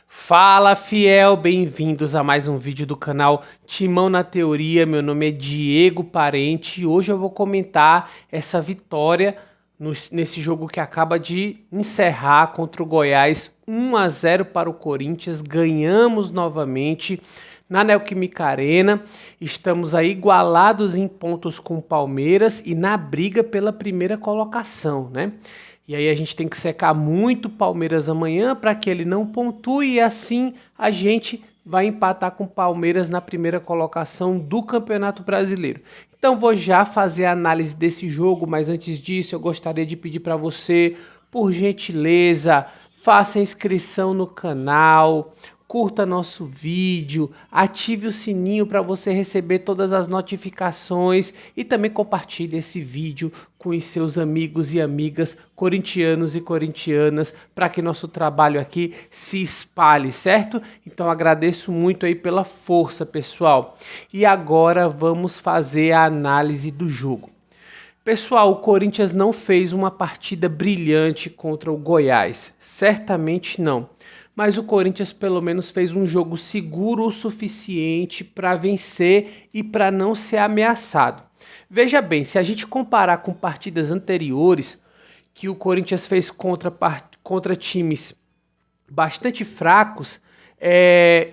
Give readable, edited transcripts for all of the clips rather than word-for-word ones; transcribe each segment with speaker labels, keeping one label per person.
Speaker 1: Fala, fiel, bem-vindos a mais um vídeo do canal Timão na Teoria. Meu nome é Diego Parente e hoje eu vou comentar essa vitória nesse jogo que acaba de encerrar contra o Goiás, 1-0 para o Corinthians. Ganhamos novamente na Neoquímica Arena, estamos aí igualados em pontos com o Palmeiras e na briga pela primeira colocação, né? E aí a gente tem que secar muito o Palmeiras amanhã para que ele não pontue e assim a gente vai empatar com o Palmeiras na primeira colocação do Campeonato Brasileiro. Então vou já fazer a análise desse jogo, mas antes disso eu gostaria de pedir para você, por gentileza, faça a inscrição no canal, curta nosso vídeo, ative o sininho para você receber todas as notificações e também compartilhe esse vídeo com os seus amigos e amigas corintianos e corintianas para que nosso trabalho aqui se espalhe, certo? Então agradeço muito aí pela força, pessoal. E agora vamos fazer a análise do jogo. Pessoal, o Corinthians não fez uma partida brilhante contra o Goiás, certamente não. Mas o Corinthians pelo menos fez um jogo seguro o suficiente para vencer e para não ser ameaçado. Veja bem, se a gente comparar com partidas anteriores, que o Corinthians fez contra times bastante fracos,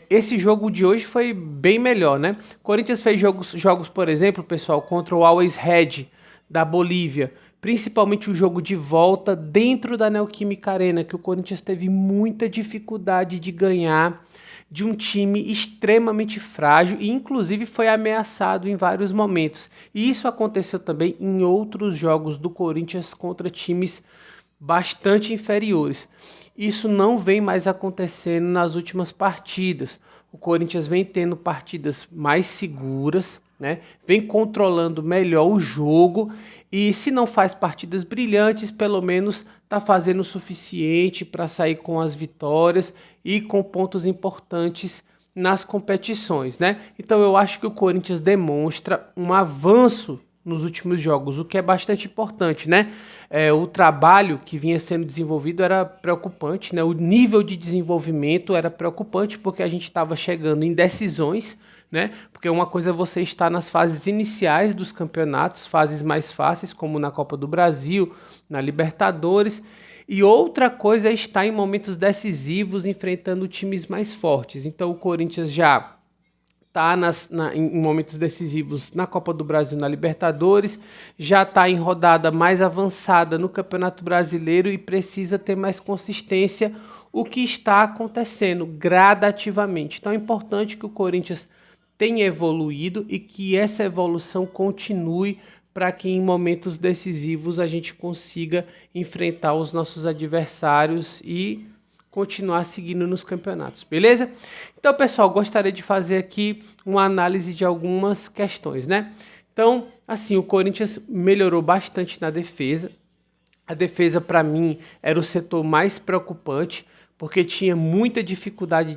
Speaker 1: esse jogo de hoje foi bem melhor, né? O Corinthians fez jogos, por exemplo, pessoal, contra o Always Red da Bolívia, principalmente o jogo de volta dentro da Neoquímica Arena, que o Corinthians teve muita dificuldade de ganhar de um time extremamente frágil e inclusive foi ameaçado em vários momentos. E isso aconteceu também em outros jogos do Corinthians contra times bastante inferiores. Isso não vem mais acontecendo nas últimas partidas. O Corinthians vem tendo partidas mais seguras, né? Vem controlando melhor o jogo e se não faz partidas brilhantes, pelo menos está fazendo o suficiente para sair com as vitórias e com pontos importantes nas competições, né? Então eu acho que o Corinthians demonstra um avanço nos últimos jogos, o que é bastante importante, né? O trabalho que vinha sendo desenvolvido era preocupante, né? O nível de desenvolvimento era preocupante porque a gente estava chegando em decisões, né? Porque uma coisa é você estar nas fases iniciais dos campeonatos, fases mais fáceis, como na Copa do Brasil, na Libertadores, e outra coisa é estar em momentos decisivos enfrentando times mais fortes. Então o Corinthians já está em momentos decisivos na Copa do Brasil, na Libertadores, já está em rodada mais avançada no Campeonato Brasileiro e precisa ter mais consistência, o que está acontecendo gradativamente. Então é importante que o Corinthians tenha evoluído e que essa evolução continue para que em momentos decisivos a gente consiga enfrentar os nossos adversários e continuar seguindo nos campeonatos, beleza? Então, pessoal, gostaria de fazer aqui uma análise de algumas questões, né? Então, assim, o Corinthians melhorou bastante na defesa. A defesa, para mim, era o setor mais preocupante, porque tinha muita dificuldade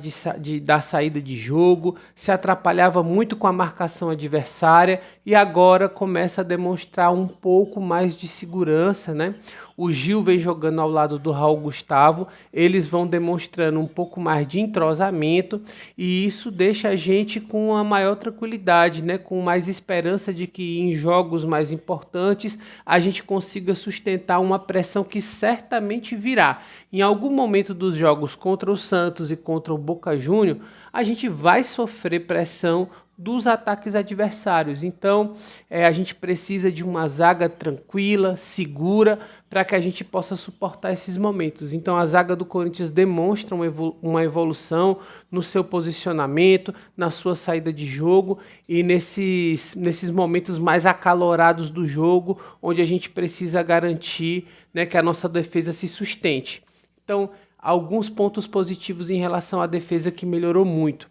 Speaker 1: da saída de jogo, se atrapalhava muito com a marcação adversária e agora começa a demonstrar um pouco mais de segurança, né? O Gil vem jogando ao lado do Raul Gustavo, eles vão demonstrando um pouco mais de entrosamento e isso deixa a gente com uma maior tranquilidade, né? Com mais esperança de que em jogos mais importantes a gente consiga sustentar uma pressão que certamente virá. Em algum momento dos jogos contra o Santos e contra o Boca Juniors, a gente vai sofrer pressão dos ataques adversários. Então, a gente precisa de uma zaga tranquila, segura, para que a gente possa suportar esses momentos. Então, a zaga do Corinthians demonstra uma evolução no seu posicionamento, na sua saída de jogo e nesses momentos mais acalorados do jogo, onde a gente precisa garantir, né, que a nossa defesa se sustente. Então, alguns pontos positivos em relação à defesa que melhorou muito.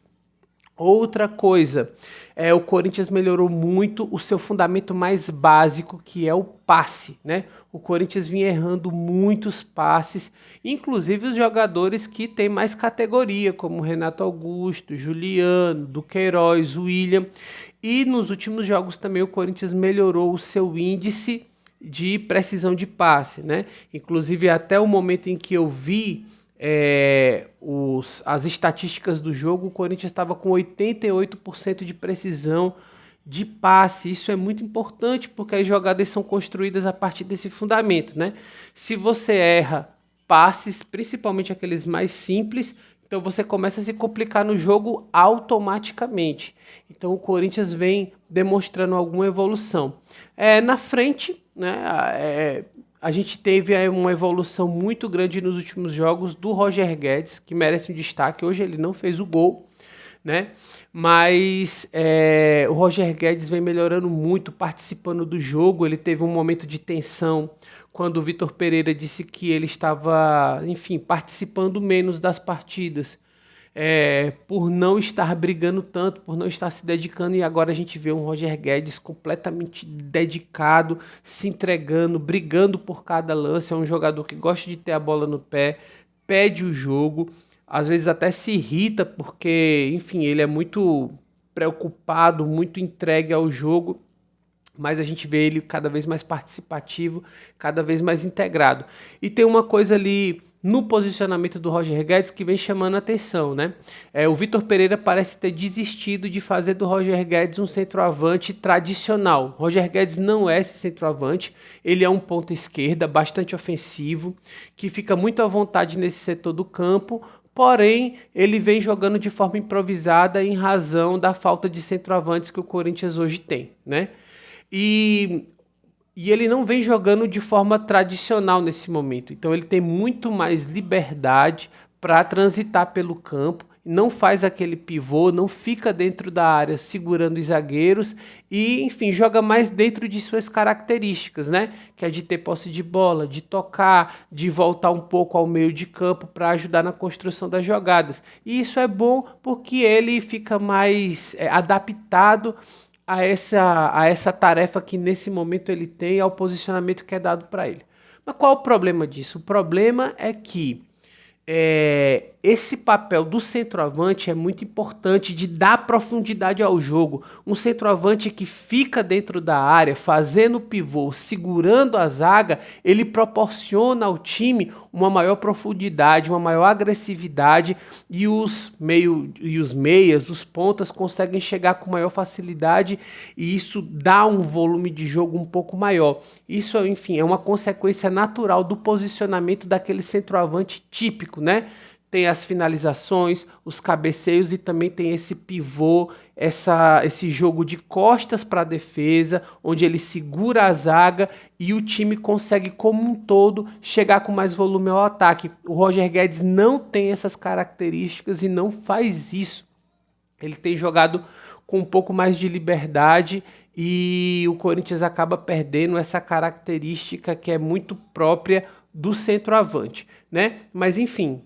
Speaker 1: Outra coisa, o Corinthians melhorou muito o seu fundamento mais básico, que é o passe, né? O Corinthians vinha errando muitos passes, inclusive os jogadores que têm mais categoria, como Renato Augusto, Juliano, Duqueiroz, William. E nos últimos jogos também o Corinthians melhorou o seu índice de precisão de passe, né? Inclusive até o momento em que eu vi as estatísticas do jogo, o Corinthians estava com 88% de precisão de passe. Isso é muito importante porque as jogadas são construídas a partir desse fundamento, né? Se você erra passes, principalmente aqueles mais simples, então você começa a se complicar no jogo automaticamente. Então o Corinthians vem demonstrando alguma evolução. Na frente, né? A gente teve uma evolução muito grande nos últimos jogos do Roger Guedes, que merece um destaque. Hoje ele não fez o gol, né? Mas o Roger Guedes vem melhorando muito, participando do jogo. Ele teve um momento de tensão quando o Vitor Pereira disse que ele estava, enfim, participando menos das partidas, por não estar brigando tanto, por não estar se dedicando. E agora a gente vê um Roger Guedes completamente dedicado, se entregando, brigando por cada lance. É um jogador que gosta de ter a bola no pé, pede o jogo, às vezes até se irrita porque, enfim, ele é muito preocupado, muito entregue ao jogo, mas a gente vê ele cada vez mais participativo, cada vez mais integrado. E tem uma coisa ali no posicionamento do Roger Guedes que vem chamando a atenção, né? O Vitor Pereira parece ter desistido de fazer do Roger Guedes um centroavante tradicional. Roger Guedes não é esse centroavante, ele é um ponta esquerda bastante ofensivo, que fica muito à vontade nesse setor do campo. Porém, ele vem jogando de forma improvisada em razão da falta de centroavantes que o Corinthians hoje tem, né? E, e ele não vem jogando de forma tradicional nesse momento. Então ele tem muito mais liberdade para transitar pelo campo, não faz aquele pivô, não fica dentro da área segurando os zagueiros e, enfim, joga mais dentro de suas características, né? Que é de ter posse de bola, de tocar, de voltar um pouco ao meio de campo para ajudar na construção das jogadas. E isso é bom porque ele fica mais adaptado a essa tarefa que nesse momento ele tem, ao posicionamento que é dado para ele. Mas qual o problema disso? O problema é que esse papel do centroavante é muito importante, de dar profundidade ao jogo. Um centroavante que fica dentro da área, fazendo pivô, segurando a zaga, ele proporciona ao time uma maior profundidade, uma maior agressividade, e os meias, os pontas conseguem chegar com maior facilidade, e isso dá um volume de jogo um pouco maior. Isso, enfim, é uma consequência natural do posicionamento daquele centroavante típico, né? Tem as finalizações, os cabeceios e também tem esse pivô, esse jogo de costas para a defesa, onde ele segura a zaga e o time consegue como um todo chegar com mais volume ao ataque. O Roger Guedes não tem essas características e não faz isso. Ele tem jogado com um pouco mais de liberdade e o Corinthians acaba perdendo essa característica que é muito própria do centroavante, né? Mas enfim,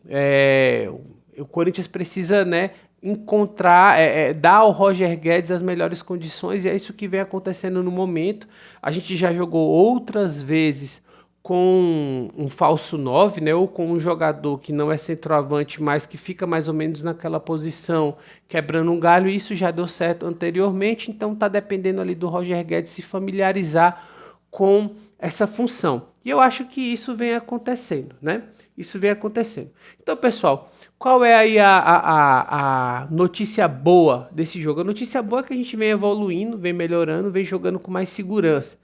Speaker 1: o Corinthians precisa, né, encontrar, dar ao Roger Guedes as melhores condições, e é isso que vem acontecendo no momento. A gente já jogou outras vezes com um falso 9, né, ou com um jogador que não é centroavante, mas que fica mais ou menos naquela posição, quebrando um galho, e isso já deu certo anteriormente, então tá dependendo ali do Roger Guedes se familiarizar com essa função. E eu acho que isso vem acontecendo, né? Isso vem acontecendo. Então, pessoal, qual é aí a notícia boa desse jogo? A notícia boa é que a gente vem evoluindo, vem melhorando, vem jogando com mais segurança.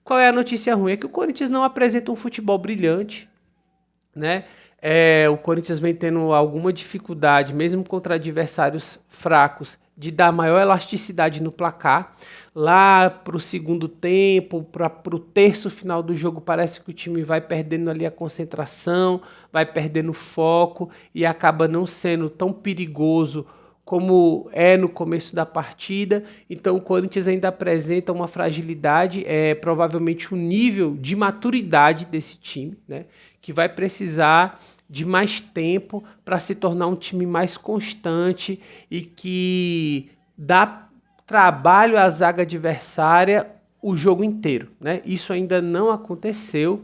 Speaker 1: Qual é a notícia ruim? É que o Corinthians não apresenta um futebol brilhante, né? O Corinthians vem tendo alguma dificuldade, mesmo contra adversários fracos, de dar maior elasticidade no placar. Lá para o segundo tempo, para o terço final do jogo, parece que o time vai perdendo ali a concentração, vai perdendo foco e acaba não sendo tão perigoso como é no começo da partida. Então o Corinthians ainda apresenta uma fragilidade, provavelmente um nível de maturidade desse time, né, que vai precisar de mais tempo para se tornar um time mais constante e que dá trabalho à zaga adversária o jogo inteiro, né? Isso ainda não aconteceu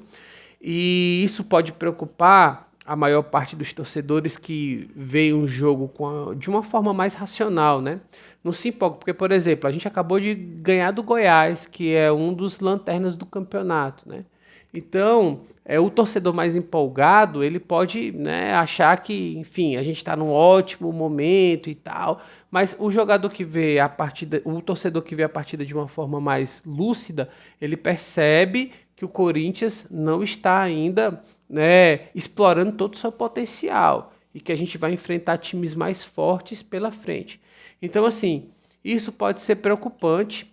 Speaker 1: e isso pode preocupar a maior parte dos torcedores que veem um jogo de uma forma mais racional, né? Não se empolga, porque, por exemplo, a gente acabou de ganhar do Goiás, que é um dos lanternas do campeonato, né? Então, o torcedor mais empolgado, ele pode, né, achar que, enfim, a gente está num ótimo momento e tal, mas o jogador que vê a partida, o torcedor que vê a partida de uma forma mais lúcida, ele percebe que o Corinthians não está ainda, né, explorando todo o seu potencial e que a gente vai enfrentar times mais fortes pela frente. Então, assim, isso pode ser preocupante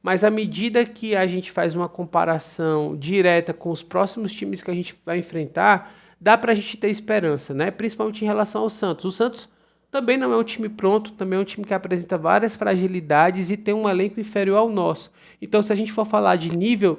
Speaker 1: mas à medida que a gente faz uma comparação direta com os próximos times que a gente vai enfrentar, dá pra gente ter esperança, né? Principalmente em relação ao Santos. O Santos também não é um time pronto, também é um time que apresenta várias fragilidades e tem um elenco inferior ao nosso. Então, se a gente for falar de nível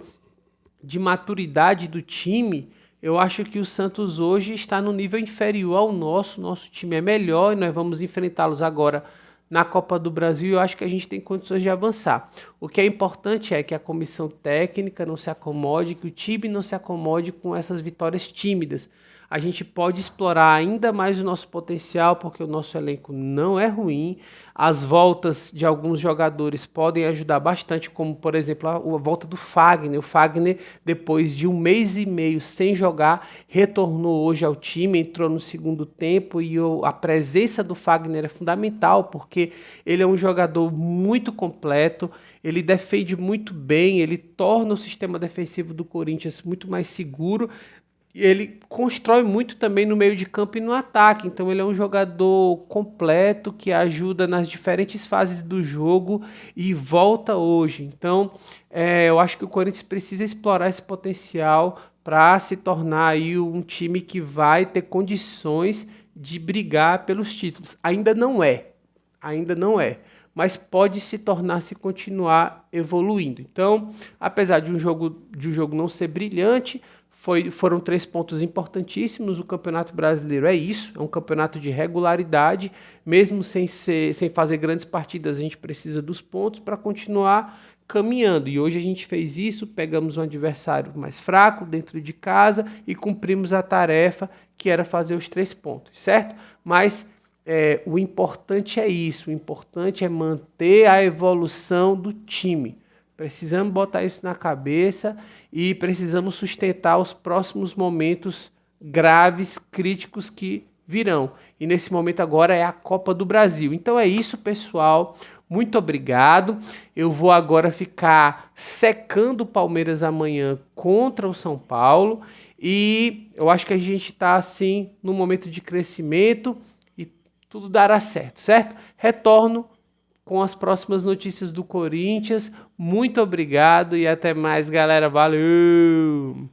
Speaker 1: de maturidade do time, eu acho que o Santos hoje está no nível inferior ao nosso. Nosso time é melhor e nós vamos enfrentá-los agora na Copa do Brasil. Eu acho que a gente tem condições de avançar. O que é importante é que a comissão técnica não se acomode, que o time não se acomode com essas vitórias tímidas. A gente pode explorar ainda mais o nosso potencial, porque o nosso elenco não é ruim. As voltas de alguns jogadores podem ajudar bastante, como, por exemplo, a volta do Fagner. O Fagner, depois de 1 mês e meio sem jogar, retornou hoje ao time, entrou no segundo tempo e a presença do Fagner é fundamental, porque ele é um jogador muito completo, ele defende muito bem, ele torna o sistema defensivo do Corinthians muito mais seguro. Ele constrói muito também no meio de campo e no ataque, então ele é um jogador completo que ajuda nas diferentes fases do jogo e volta hoje. Então, eu acho que o Corinthians precisa explorar esse potencial para se tornar aí um time que vai ter condições de brigar pelos títulos. Ainda não é, mas pode se tornar se continuar evoluindo. Então, apesar de um jogo não ser brilhante, foram 3 pontos importantíssimos. O Campeonato Brasileiro é isso, é um campeonato de regularidade, mesmo sem fazer grandes partidas, a gente precisa dos pontos para continuar caminhando. E hoje a gente fez isso, pegamos um adversário mais fraco dentro de casa e cumprimos a tarefa que era fazer os 3 pontos, certo? Mas o importante é isso, o importante é manter a evolução do time. Precisamos botar isso na cabeça e precisamos sustentar os próximos momentos graves, críticos que virão. E nesse momento agora é a Copa do Brasil. Então é isso, pessoal. Muito obrigado. Eu vou agora ficar secando o Palmeiras amanhã contra o São Paulo. E eu acho que a gente está assim no momento de crescimento e tudo dará certo, certo? Retorno com as próximas notícias do Corinthians. Muito obrigado e até mais, galera. Valeu!